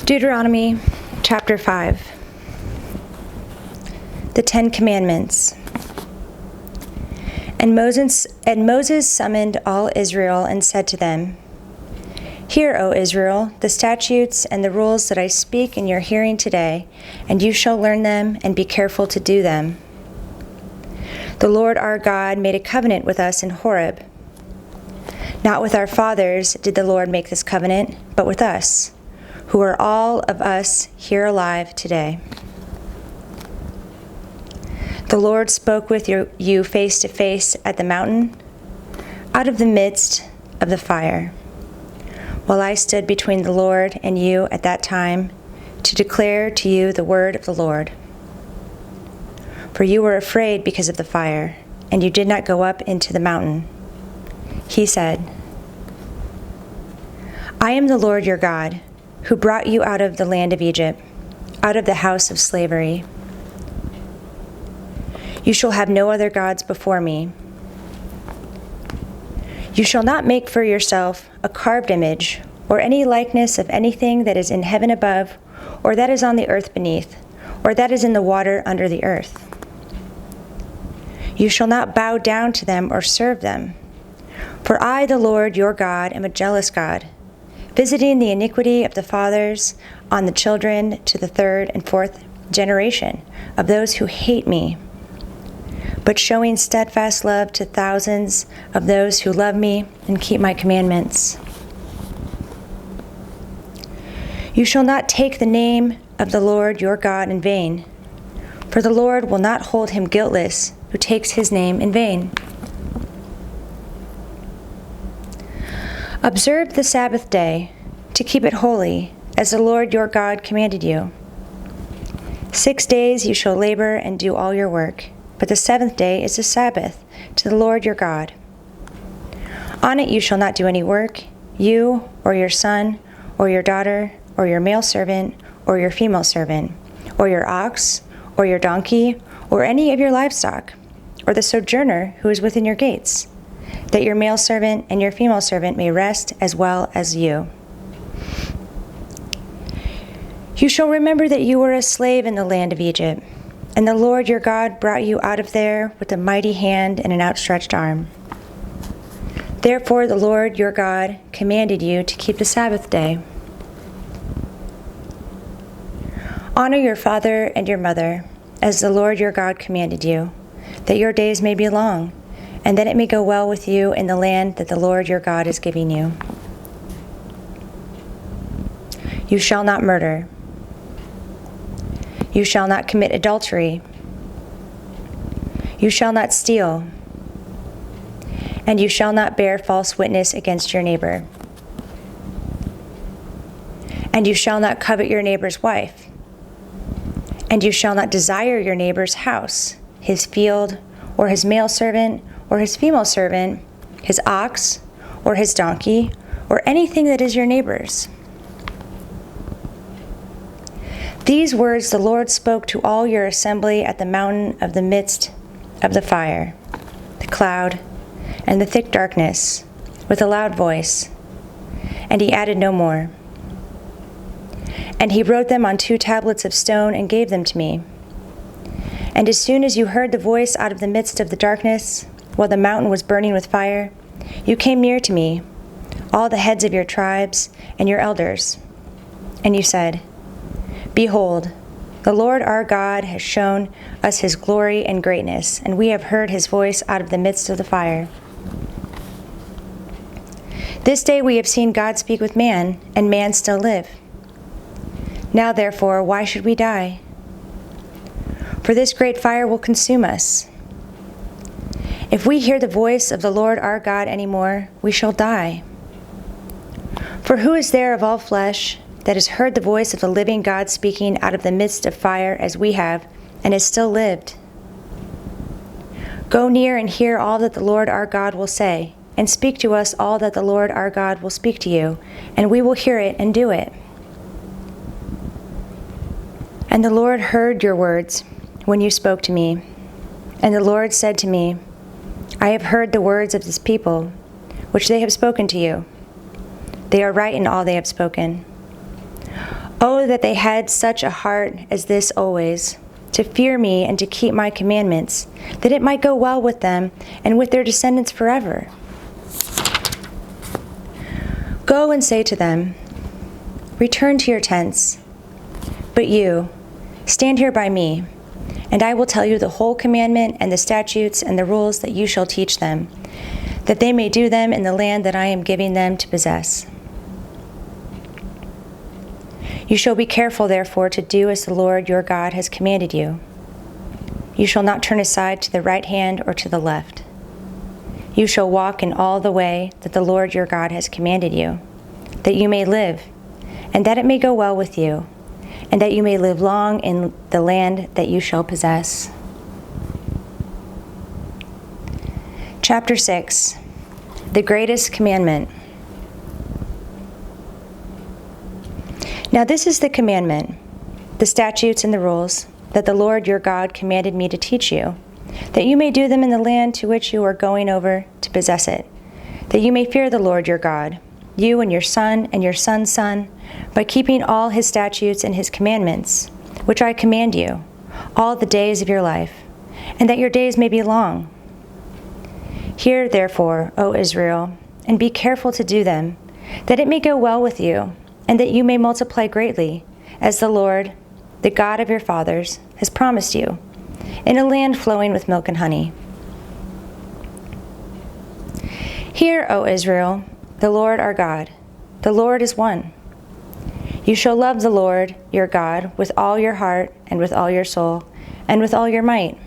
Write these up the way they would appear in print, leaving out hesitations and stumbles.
Deuteronomy chapter 5. The 10 Commandments. And Moses summoned all Israel and said to them, "Hear, O Israel, the statutes and the rules that I speak in your hearing today, and you shall learn them and be careful to do them. The Lord our God made a covenant with us in Horeb. Not with our fathers did the Lord make this covenant, but with us, who are all of us here alive today. The Lord spoke with you face to face at the mountain, out of the midst of the fire, while I stood between the Lord and you at that time to declare to you the word of the Lord. For you were afraid because of the fire, and you did not go up into the mountain." He said, "I am the Lord your God, who brought you out of the land of Egypt, out of the house of slavery. You shall have no other gods before me. You shall not make for yourself a carved image, or any likeness of anything that is in heaven above, or that is on the earth beneath, or that is in the water under the earth. You shall not bow down to them or serve them. For I, the Lord your God, am a jealous God, visiting the iniquity of the fathers on the children to the third and fourth generation of those who hate me, but showing steadfast love to thousands of those who love me and keep my commandments. You shall not take the name of the Lord your God in vain, for the Lord will not hold him guiltless who takes his name in vain. Observe the Sabbath day to keep it holy, as the Lord your God commanded you. 6 days you shall labor and do all your work, but the seventh day is a Sabbath to the Lord your God. On it you shall not do any work, you or your son or your daughter or your male servant or your female servant, or your ox or your donkey or any of your livestock, or the sojourner who is within your gates, that your male servant and your female servant may rest as well as you. You shall remember that you were a slave in the land of Egypt, and the Lord your God brought you out of there with a mighty hand and an outstretched arm. Therefore the Lord your God commanded you to keep the Sabbath day. Honor your father and your mother, as the Lord your God commanded you, that your days may be long, and that it may go well with you in the land that the Lord your God is giving you. You shall not murder. You shall not commit adultery. You shall not steal. And you shall not bear false witness against your neighbor. And you shall not covet your neighbor's wife. And you shall not desire your neighbor's house, his field, or his male servant, or his female servant, his ox, or his donkey, or anything that is your neighbor's. These words the Lord spoke to all your assembly at the mountain of the midst of the fire, the cloud, and the thick darkness, with a loud voice. And he added no more. And he wrote them on 2 tablets of stone and gave them to me. And as soon as you heard the voice out of the midst of the darkness, while the mountain was burning with fire, you came near to me, all the heads of your tribes and your elders. And you said, "Behold, the Lord our God has shown us his glory and greatness, and we have heard his voice out of the midst of the fire. This day we have seen God speak with man, and man still live. Now therefore, why should we die? For this great fire will consume us. If we hear the voice of the Lord our God any more, we shall die. For who is there of all flesh that has heard the voice of the living God speaking out of the midst of fire as we have, and has still lived? Go near and hear all that the Lord our God will say, and speak to us all that the Lord our God will speak to you, and we will hear it and do it." And the Lord heard your words when you spoke to me. And the Lord said to me, "I have heard the words of this people, which they have spoken to you. They are right in all they have spoken. Oh, that they had such a heart as this always, to fear me and to keep my commandments, that it might go well with them and with their descendants forever. Go and say to them, return to your tents. But you, stand here by me, and I will tell you the whole commandment and the statutes and the rules that you shall teach them, that they may do them in the land that I am giving them to possess. You shall be careful, therefore, to do as the Lord your God has commanded you. You shall not turn aside to the right hand or to the left. You shall walk in all the way that the Lord your God has commanded you, that you may live, and that it may go well with you, and that you may live long in the land that you shall possess. Chapter 6, the greatest commandment. Now this is the commandment, the statutes and the rules that the Lord your God commanded me to teach you, that you may do them in the land to which you are going over to possess it, that you may fear the Lord your God, you and your son's son, by keeping all his statutes and his commandments, which I command you, all the days of your life, and that your days may be long. Hear, therefore, O Israel, and be careful to do them, that it may go well with you, and that you may multiply greatly, as the Lord, the God of your fathers, has promised you, in a land flowing with milk and honey. Hear, O Israel, the Lord our God, the Lord is one. You shall love the Lord your God with all your heart and with all your soul and with all your might.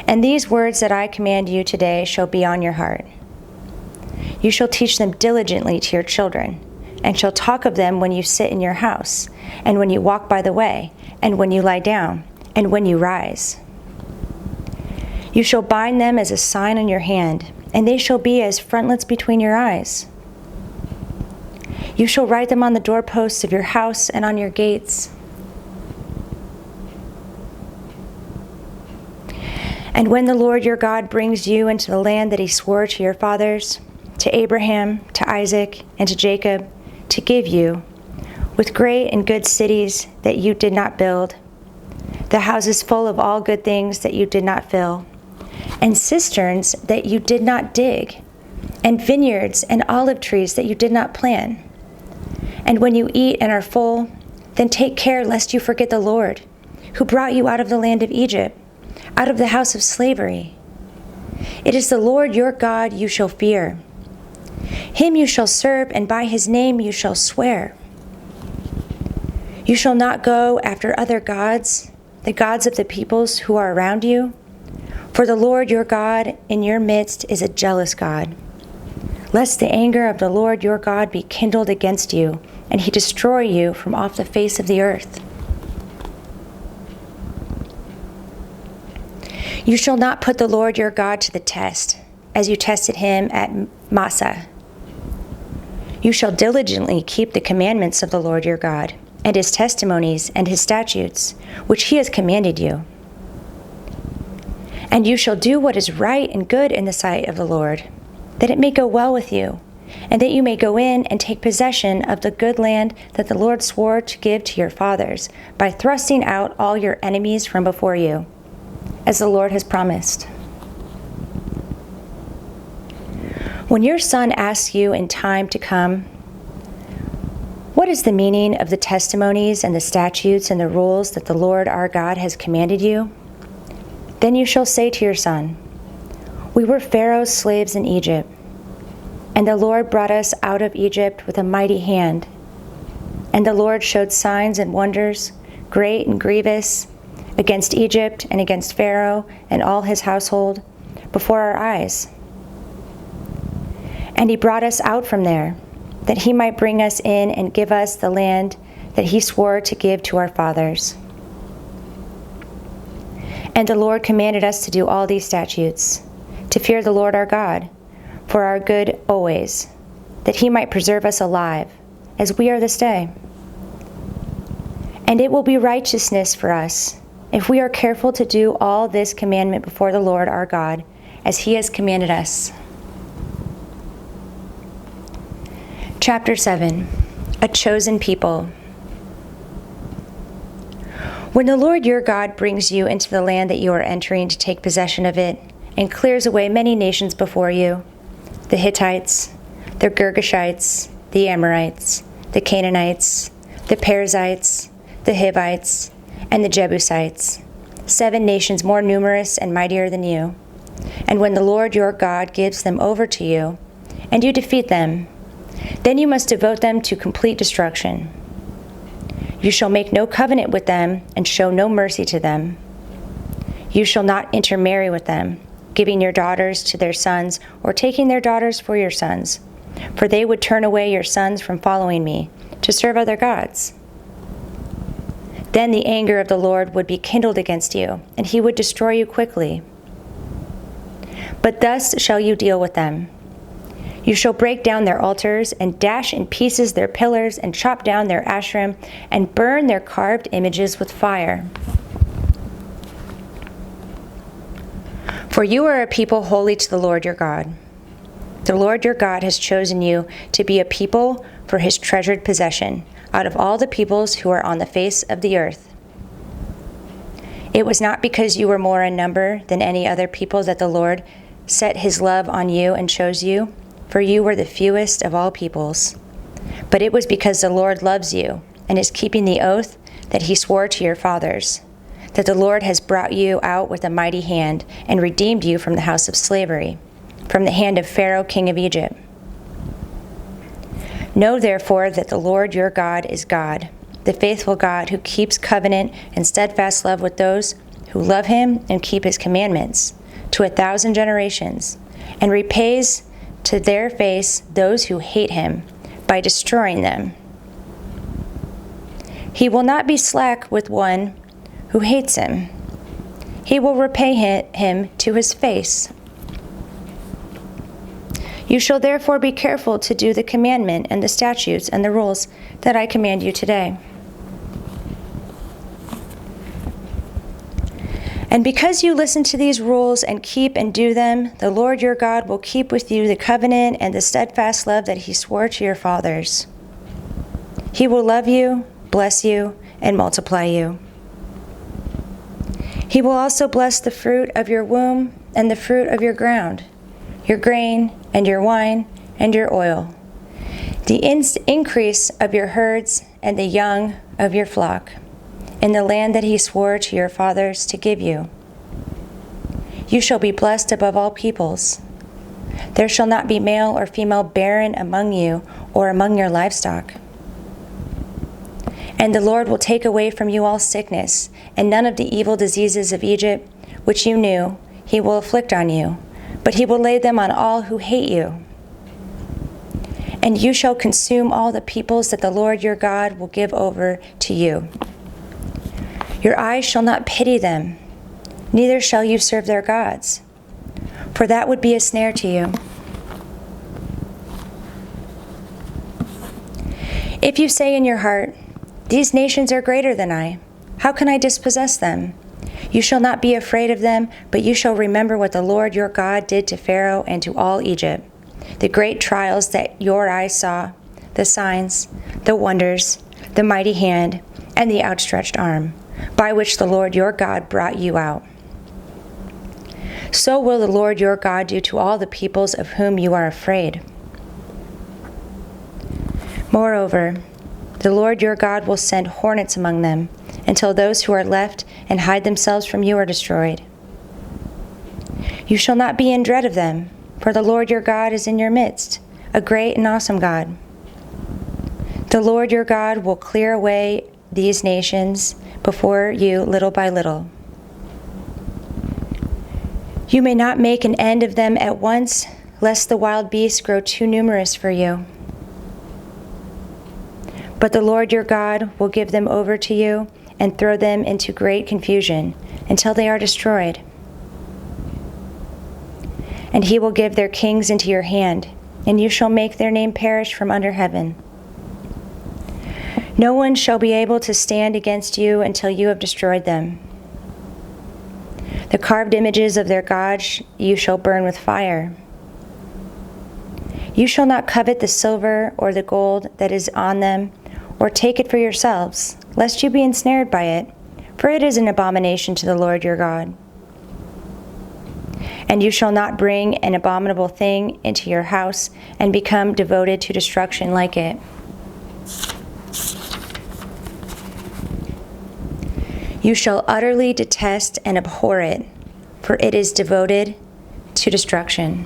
And these words that I command you today shall be on your heart. You shall teach them diligently to your children, and shall talk of them when you sit in your house, and when you walk by the way, and when you lie down, and when you rise. You shall bind them as a sign on your hand, and they shall be as frontlets between your eyes. You shall write them on the doorposts of your house and on your gates. And when the Lord your God brings you into the land that he swore to your fathers, to Abraham, to Isaac, and to Jacob, to give you, with great and good cities that you did not build, the houses full of all good things that you did not fill, and cisterns that you did not dig, and vineyards and olive trees that you did not plant. And when you eat and are full, then take care lest you forget the Lord, who brought you out of the land of Egypt, out of the house of slavery. It is the Lord your God you shall fear. Him you shall serve, and by his name you shall swear. You shall not go after other gods, the gods of the peoples who are around you, for the Lord your God in your midst is a jealous God, lest the anger of the Lord your God be kindled against you, and he destroy you from off the face of the earth. You shall not put the Lord your God to the test, as you tested him at Massah. You shall diligently keep the commandments of the Lord your God, and his testimonies and his statutes, which he has commanded you. And you shall do what is right and good in the sight of the Lord, that it may go well with you, and that you may go in and take possession of the good land that the Lord swore to give to your fathers, by thrusting out all your enemies from before you, as the Lord has promised. When your son asks you in time to come, what is the meaning of the testimonies and the statutes and the rules that the Lord our God has commanded you? Then you shall say to your son, we were Pharaoh's slaves in Egypt, and the Lord brought us out of Egypt with a mighty hand. And the Lord showed signs and wonders, great and grievous, against Egypt and against Pharaoh and all his household, before our eyes. And he brought us out from there, that he might bring us in and give us the land that he swore to give to our fathers. And the Lord commanded us to do all these statutes, to fear the Lord our God, for our good always, that he might preserve us alive, as we are this day. And it will be righteousness for us, if we are careful to do all this commandment before the Lord our God, as he has commanded us. Chapter 7, a chosen people. When the Lord your God brings you into the land that you are entering to take possession of it, and clears away many nations before you, the Hittites, the Girgashites, the Amorites, the Canaanites, the Perizzites, the Hivites, and the Jebusites, 7 nations more numerous and mightier than you. And when the Lord your God gives them over to you, and you defeat them, then you must devote them to complete destruction. You shall make no covenant with them and show no mercy to them. You shall not intermarry with them, giving your daughters to their sons or taking their daughters for your sons, for they would turn away your sons from following me to serve other gods. Then the anger of the Lord would be kindled against you, and he would destroy you quickly. But thus shall you deal with them. You shall break down their altars and dash in pieces their pillars and chop down their Asherim and burn their carved images with fire. For you are a people holy to the Lord your God. The Lord your God has chosen you to be a people for his treasured possession out of all the peoples who are on the face of the earth. It was not because you were more in number than any other people that the Lord set his love on you and chose you, for you were the fewest of all peoples. But it was because the Lord loves you and is keeping the oath that he swore to your fathers, that the Lord has brought you out with a mighty hand and redeemed you from the house of slavery, from the hand of Pharaoh, king of Egypt. Know therefore that the Lord your God is God, the faithful God who keeps covenant and steadfast love with those who love him and keep his commandments to 1,000 generations, and repays to their face those who hate him by destroying them. He will not be slack with one who hates him. He will repay him to his face. You shall therefore be careful to do the commandment and the statutes and the rules that I command you today. And because you listen to these rules and keep and do them, the Lord your God will keep with you the covenant and the steadfast love that he swore to your fathers. He will love you, bless you, and multiply you. He will also bless the fruit of your womb and the fruit of your ground, your grain and your wine and your oil, the increase of your herds and the young of your flock, in the land that he swore to your fathers to give you. You shall be blessed above all peoples. There shall not be male or female barren among you or among your livestock. And the Lord will take away from you all sickness, and none of the evil diseases of Egypt, which you knew, he will afflict on you, but he will lay them on all who hate you. And you shall consume all the peoples that the Lord your God will give over to you. Your eyes shall not pity them, neither shall you serve their gods, for that would be a snare to you. If you say in your heart, these nations are greater than I, how can I dispossess them? You shall not be afraid of them, but you shall remember what the Lord your God did to Pharaoh and to all Egypt, the great trials that your eyes saw, the signs, the wonders, the mighty hand, and the outstretched arm, by which the Lord your God brought you out. So will the Lord your God do to all the peoples of whom you are afraid. Moreover, the Lord your God will send hornets among them, until those who are left and hide themselves from you are destroyed. You shall not be in dread of them, for the Lord your God is in your midst, a great and awesome God. The Lord your God will clear away these nations before you little by little. You may not make an end of them at once, lest the wild beasts grow too numerous for you. But the Lord your God will give them over to you and throw them into great confusion until they are destroyed. And he will give their kings into your hand, and you shall make their name perish from under heaven. No one shall be able to stand against you until you have destroyed them. The carved images of their gods you shall burn with fire. You shall not covet the silver or the gold that is on them, or take it for yourselves, lest you be ensnared by it, for it is an abomination to the Lord your God. And you shall not bring an abominable thing into your house and become devoted to destruction like it. You shall utterly detest and abhor it, for it is devoted to destruction.